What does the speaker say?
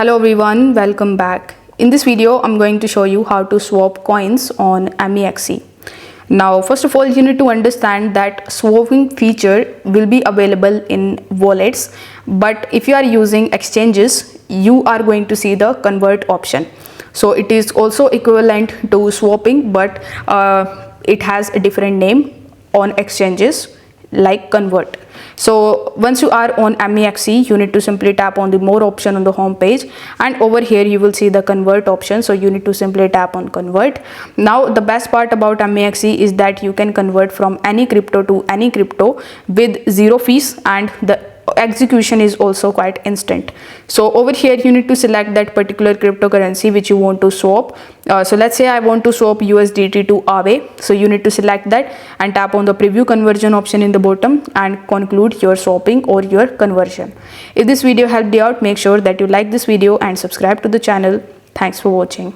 Hello everyone, welcome back. In this video, I'm going to show you how to swap coins on MEXC. Now, first of all, you need to understand that swapping feature will be available in wallets, but if you are using exchanges, you are going to see the convert option. So it is also equivalent to swapping, but it has a different name on exchanges like convert. So once you are on MEXC, you need to simply tap on the more option on the home page, and over here you will see the convert option. So you need to simply tap on convert. Now the best part about MEXC is that you can convert from any crypto to any crypto with zero fees, and the execution is also quite instant. So over here you need to select that particular cryptocurrency which you want to swap. So let's say I want to swap USDT to Aave. So you need to select that and tap on the preview conversion option in the bottom and conclude your swapping or your conversion. If this video helped you out, make sure that you like this video and subscribe to the channel. Thanks for watching.